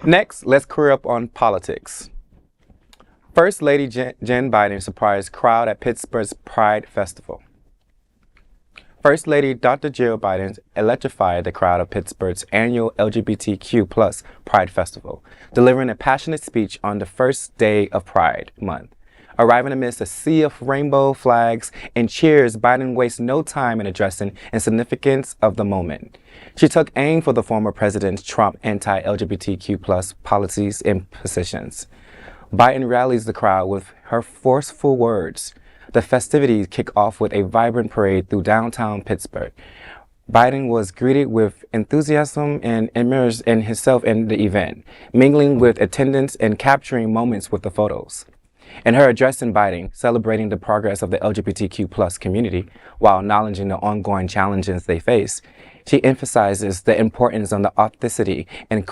Next, let's queer up on politics. First Lady Jen Biden surprised crowd at Pittsburgh's Pride Festival. First Lady Dr. Jill Biden electrified the crowd of Pittsburgh's annual LGBTQ Pride Festival, delivering a passionate speech on the first day of Pride Month. Arriving amidst a sea of rainbow flags and cheers, Biden wasted no time in addressing the significance of the moment. She took aim for the former President Trump's anti-LGBTQ policies and positions. Biden rallies the crowd with her forceful words. The festivities kick off with a vibrant parade through downtown Pittsburgh. Biden was greeted with enthusiasm and immersed in himself in the event, mingling with attendants and capturing moments with the photos. In her address in Biden, celebrating the progress of the LGBTQ community while acknowledging the ongoing challenges they face, she emphasizes the importance of the authenticity and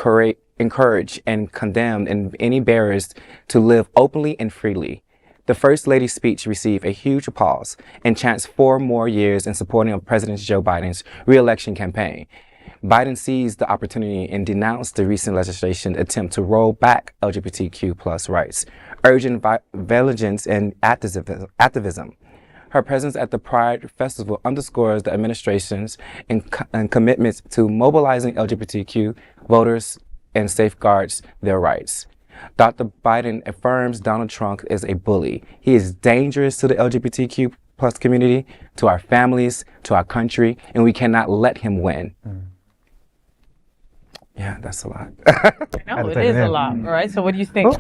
encourage and condemn any barriers to live openly and freely. The First Lady's speech received a huge applause and chants 4 more years in supporting of President Joe Biden's reelection campaign. Biden seized the opportunity and denounced the recent legislation attempt to roll back LGBTQ rights, urging vigilance and activism. Her presence at the Pride Festival underscores the administration's and commitments to mobilizing LGBTQ voters and safeguards their rights. Dr. Biden affirms Donald Trump is a bully. He is dangerous to the LGBTQ community, to our families, to our country, and we cannot let him win. Yeah, that's a lot. No, it is a lot. All right. So what do you think?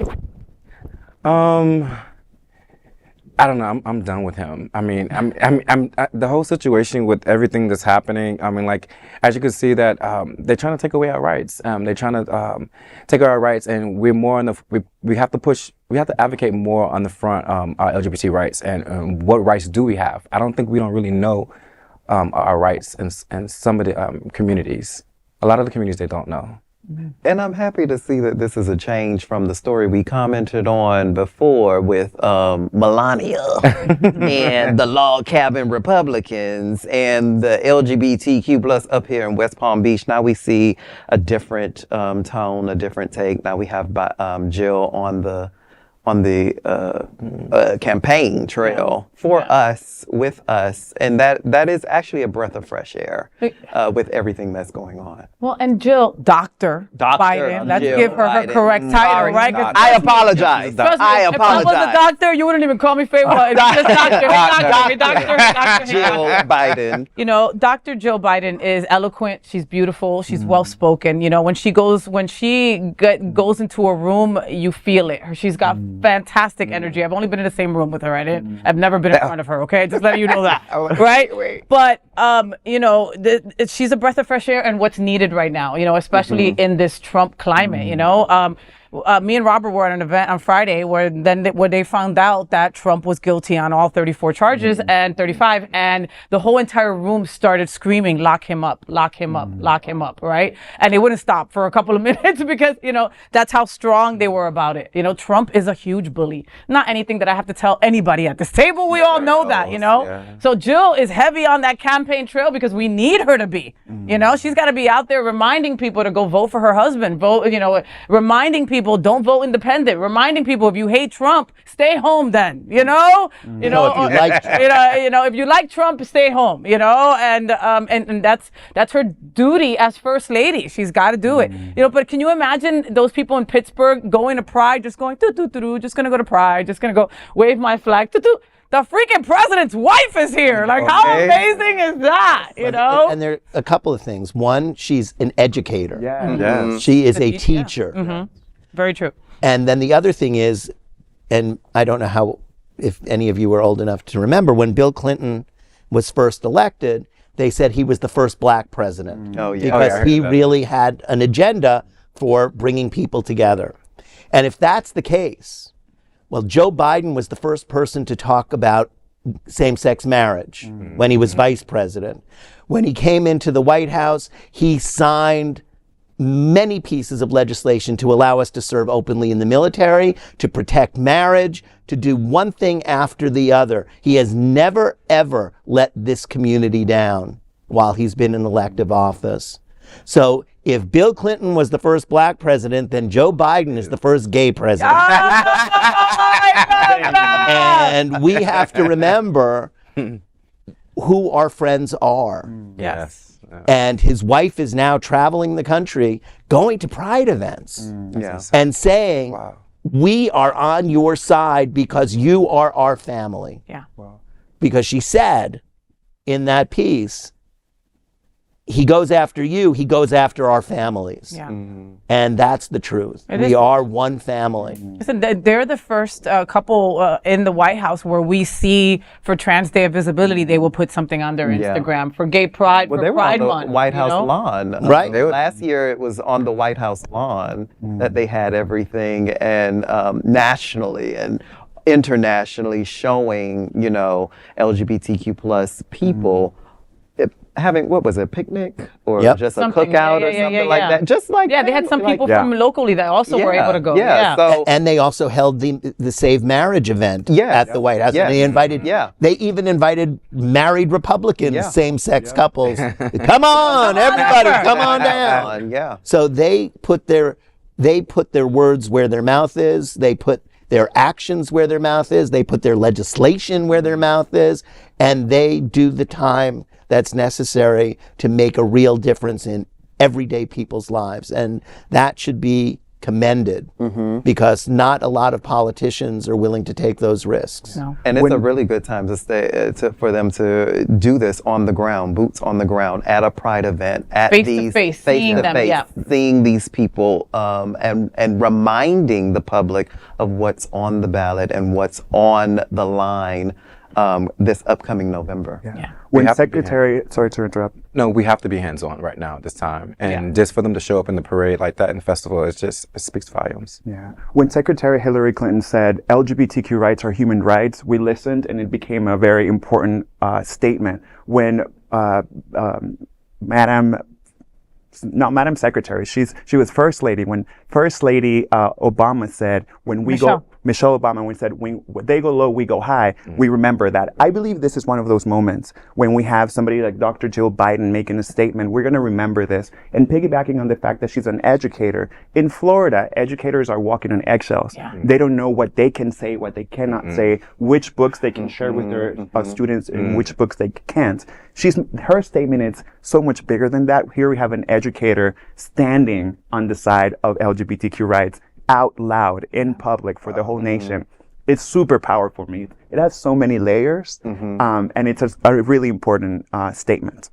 I don't know. I'm done with him. I mean, the whole situation with everything that's happening. I mean, like, as you can see that they're trying to take away our rights. They're trying to take away our rights, and we're more on the. We have to push. We have to advocate more on the front our LGBT rights and what rights do we have. I don't think we don't really know our rights in some of the communities. A lot of the communities they don't know. And I'm happy to see that this is a change from the story we commented on before with Melania and the log cabin Republicans and the LGBTQ+ up here in West Palm Beach. Now we see a different tone, a different take. Now we have Jill on the campaign trail for us, with us, and that is actually a breath of fresh air with everything that's going on. Well, and Jill, Dr. Biden, let's give her her correct title, right? I apologize. I apologize. If I was a doctor, you wouldn't even call me Faye. It's just doctor. Jill Biden. You know, Dr. Jill Biden is eloquent. She's beautiful. She's well-spoken. You know, when she goes into a room, you feel it. She's got fantastic energy. I've only been in the same room with her. I've never been in front of her. Okay, just letting you know that, right? But you know, she's a breath of fresh air and what's needed right now. You know, especially in this Trump climate. You know. Me and Robert were at an event on Friday where they found out that Trump was guilty on all 34 charges and 35, and the whole entire room started screaming, "Lock him up, lock him up, lock him up!" Right? And they wouldn't stop for a couple of minutes because, you know, that's how strong they were about it. You know, Trump is a huge bully. Not anything that I have to tell anybody at this table. We all know that, you know. Yeah. So Jill is heavy on that campaign trail because we need her to be. You know, she's got to be out there reminding people to go vote for her husband. Vote, you know, reminding people don't vote independent, reminding people if you hate Trump, stay home then, you know? You know, if you like if you like Trump, stay home, you know? And that's her duty as First Lady. She's got to do it. You know, but can you imagine those people in Pittsburgh going to Pride, just going just going to go to Pride, just going to go wave my flag, the freaking president's wife is here. Like, how amazing is that, you know? And there are a couple of things. One, she's an educator. Yeah. She is a teacher. Very true. And then the other thing is, and I don't know if any of you were old enough to remember, when Bill Clinton was first elected, they said he was the first black president. Because he really had an agenda for bringing people together. And if that's the case, well, Joe Biden was the first person to talk about same-sex marriage when he was vice president. When he came into the White House, he signed many pieces of legislation to allow us to serve openly in the military, to protect marriage, to do one thing after the other. He has never, ever let this community down while he's been in elective office. So if Bill Clinton was the first black president, then Joe Biden is the first gay president. And we have to remember who our friends are. Yes. And his wife is now traveling the country, going to Pride events, and saying, Wow. we are on your side because you are our family. Yeah. Wow. Because she said in that piece, he goes after you, he goes after our families. Yeah. And that's the truth. It We is. are one family. Listen, they're the first couple in the White House where we see for Trans Day of Visibility, they will put something on their Instagram for Gay Pride, Well, for they were Pride on the Month. White House you know? lawn. Right. Last year it was on the White House lawn that they had everything, and nationally and internationally showing, you know, LGBTQ plus people having, what was it, a picnic or just Something. a cookout or something like that. Just like they had some people from locally that also were able to go. So And they also held the Save Marriage event at the White House. Yes. And they invited, they even invited married Republicans, same-sex couples. Come on, everybody, come on down. So they put their words where their mouth is. They put their actions where their mouth is. They put their legislation where their mouth is. And they do the time that's necessary to make a real difference in everyday people's lives. And that should be commended because not a lot of politicians are willing to take those risks. No. And it's a really good time to stay for them to do this on the ground, boots on the ground, at a Pride event, at Face-to-face, seeing them, seeing these people, and reminding the public of what's on the ballot and what's on the line this upcoming November. When Secretary, sorry to interrupt. No, we have to be hands-on right now at this time. And just for them to show up in the parade like that in the festival, it speaks volumes. Yeah. When Secretary Hillary Clinton said LGBTQ rights are human rights, we listened and it became a very important statement. When Madam Secretary, she was First Lady. When First Lady Obama said, Michelle Obama, when said, when they go low, we go high, we remember that. I believe this is one of those moments when we have somebody like Dr. Jill Biden making a statement. We're going to remember this. And piggybacking on the fact that she's an educator, in Florida, educators are walking on eggshells. They don't know what they can say, what they cannot say, which books they can share with their students, and which books they can't. Her statement is so much bigger than that. Here we have an educator standing on the side of LGBTQ rights out loud in public for the whole nation. It's super powerful for me. It has so many layers, and it's a really important statement.